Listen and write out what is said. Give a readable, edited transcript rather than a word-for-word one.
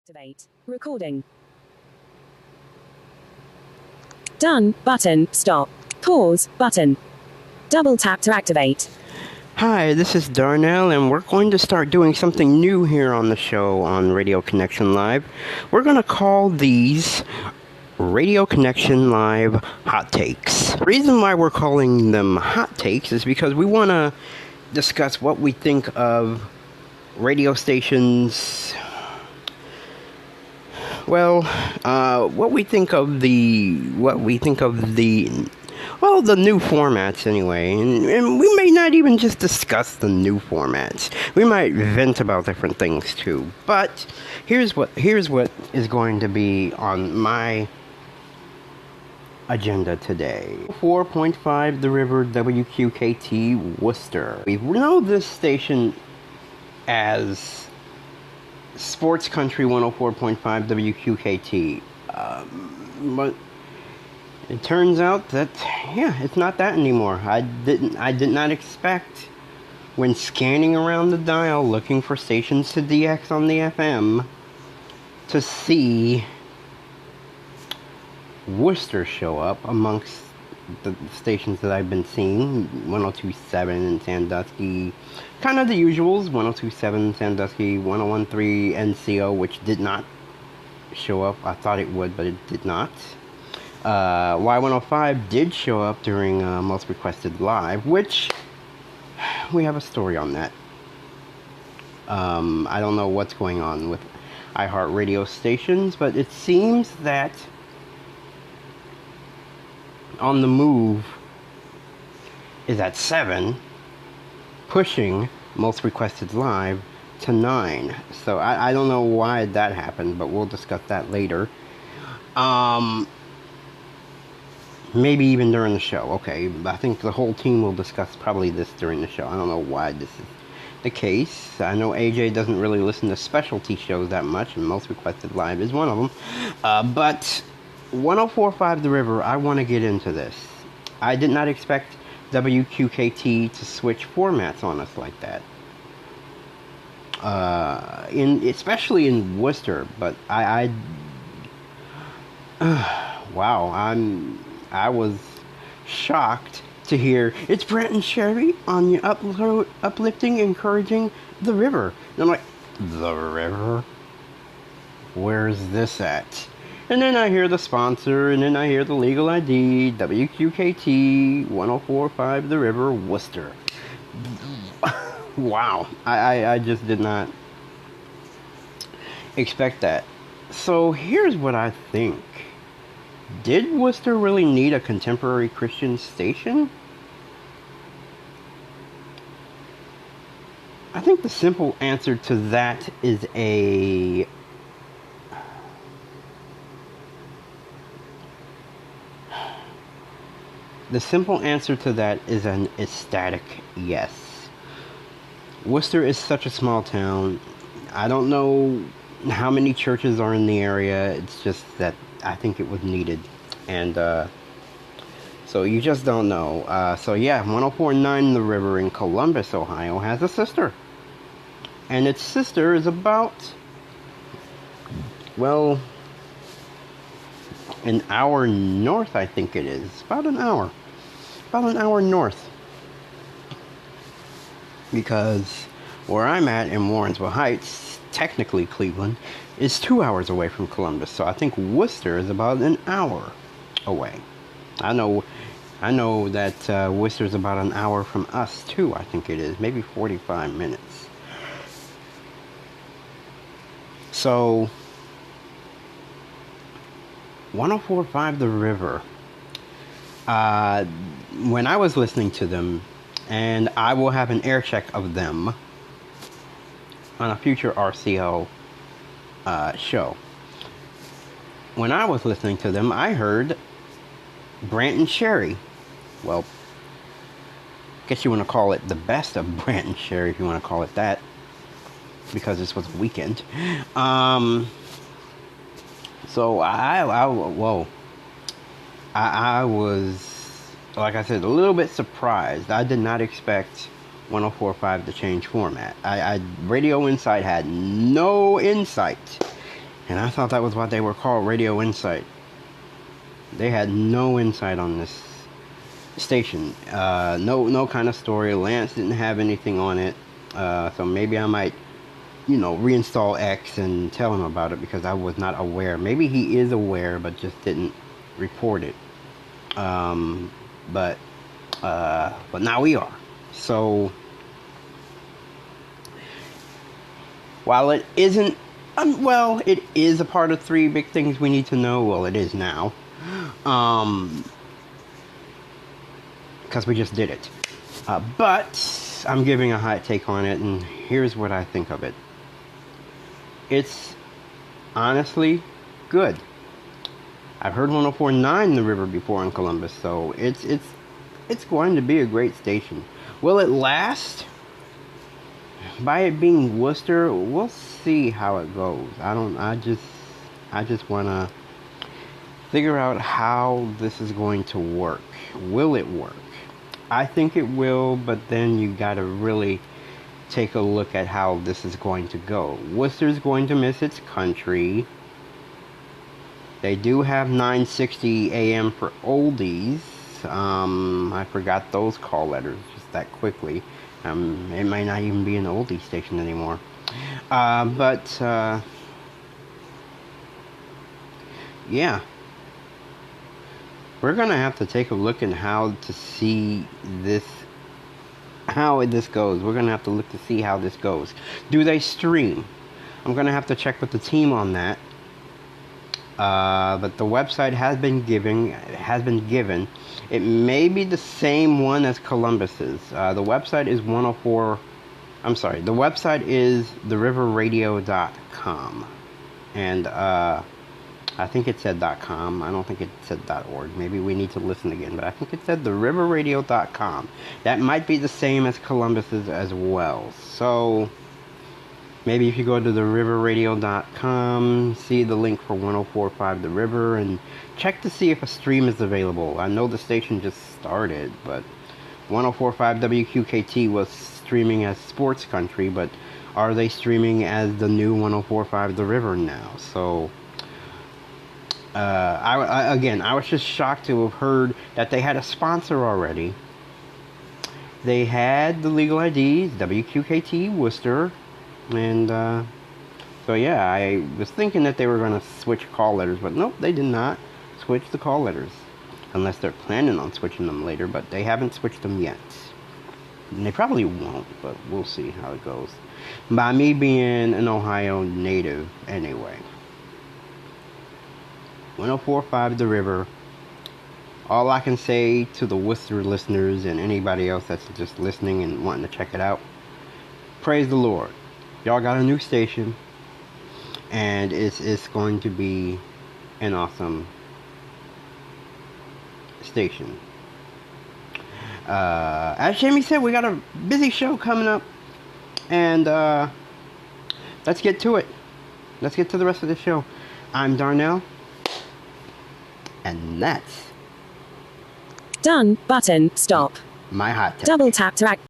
Activate. Recording. Done. Button. Stop. Pause. Button. Double tap to activate. Hi, this is Darnell, and we're going to start doing something new here on the show on Radio Connection Live. We're going to call these Radio Connection Live Hot Takes. The reason why we're calling them Hot Takes is because we want to discuss what we think of radio stations. Well, what we think of the new formats anyway, and we may not even just discuss the new formats. We might vent about different things too. But here's what is going to be on my agenda today. 4.5 The River WQKT Worcester. We know this station as Sports Country 104.5 WQKT. But it turns out that, it's not that anymore. I did not expect, when scanning around the dial looking for stations to DX on the FM, to see Worcester show up amongst the stations that I've been seeing. 102.7 in Sandusky, kind of the usuals. 102.7 Sandusky, 101.3 NCO, which did not show up. I thought it would, but it did not. Y105 did show up during Most Requested Live, which we have a story on that. I don't know what's going on with iHeartRadio stations, but it seems that On the Move is at 7, pushing Most Requested Live to 9. So I don't know why that happened, but we'll discuss that later. Maybe even during the show. Okay, I think the whole team will discuss probably this during the show. I don't know why this is the case. I know AJ doesn't really listen to specialty shows that much, and Most Requested Live is one of them. But 104.5 The River, I want to get into this. I did not expect WQKT to switch formats on us like that. Especially in Worcester, but wow, I was shocked to hear it's Brent and Sherry on your uplifting, encouraging The River. And I'm like, The River? Where's this at? And then I hear the sponsor, and then I hear the legal ID, WQKT 104.5 The River, Worcester. Wow, I just did not expect that. So here's what I think. Did Worcester really need a contemporary Christian station? I think the simple answer to that is an ecstatic yes. Worcester is such a small town. I don't know how many churches are in the area. It's just that I think it was needed. And so you just don't know. 104.9 The River in Columbus, Ohio has a sister. And its sister is about, an hour north, I think it is. About an hour north. Because where I'm at in Warrensville Heights, technically Cleveland, is 2 hours away from Columbus. So I think Worcester is about an hour away. I know that Worcester is about an hour from us too. I think it is, maybe 45 minutes. So 104.5 The River. When I was listening to them, and I will have an air check of them on a future RCO show. When I was listening to them, I heard Brant and Sherry. Well, I guess you want to call it the best of Brant and Sherry, if you want to call it that, because this was a weekend. So I was, like I said, a little bit surprised. I did not expect 104.5 to change format. Radio Insight had no insight And I thought that was what they were called, Radio Insight. They had no insight on this station. No kind of story. Lance didn't have anything on it. So maybe I might, reinstall X and tell him about it, because I was not aware. Maybe he is aware, but just didn't report it. But now we are. So while it isn't, it is a part of 3 big things we need to know. Well, it is now. Because we just did it. But I'm giving a hot take on it, and here's what I think of it. It's honestly good. I've heard 104.9 The River before in Columbus, so it's going to be a great station. Will it last? By it being Worcester, we'll see how it goes. I just want to figure out how this is going to work. Will it work? I think it will, but then you got to really take a look at how this is going to go. Worcester's going to miss its country. They do have 960 AM for oldies. I forgot those call letters just that quickly. It might not even be an oldie station anymore. Yeah. We're going to have to take a look at how this goes. We're going to have to look to see how this goes. Do they stream? I'm going to have to check with the team on that. But the website has been given. It may be the same one as Columbus's. The website is the website is theriverradio.com. And I think it said .com. I don't think it said .org. Maybe we need to listen again. But I think it said theriverradio.com. That might be the same as Columbus's as well. So maybe if you go to theriverradio.com, see the link for 104.5 The River, and check to see if a stream is available. I know the station just started, but 104.5 WQKT was streaming as Sports Country, but are they streaming as the new 104.5 The River now? So I was just shocked to have heard that they had a sponsor already. They had the legal IDs, WQKT Worcester, and so yeah, I was thinking that they were going to switch call letters, but nope, they did not switch the call letters, unless they're planning on switching them later, but they haven't switched them yet. And they probably won't, but we'll see how it goes. By me being an Ohio native anyway. 104.5 The River. All I can say to the Worcester listeners and anybody else that's just listening and wanting to check it out, praise the Lord. Y'all got a new station, and it's going to be an awesome station. As Jamie said, we got a busy show coming up, and let's get to it. Let's get to the rest of the show. I'm Darnell, and that's Done. Button. Stop. my hot take. Double tap to act.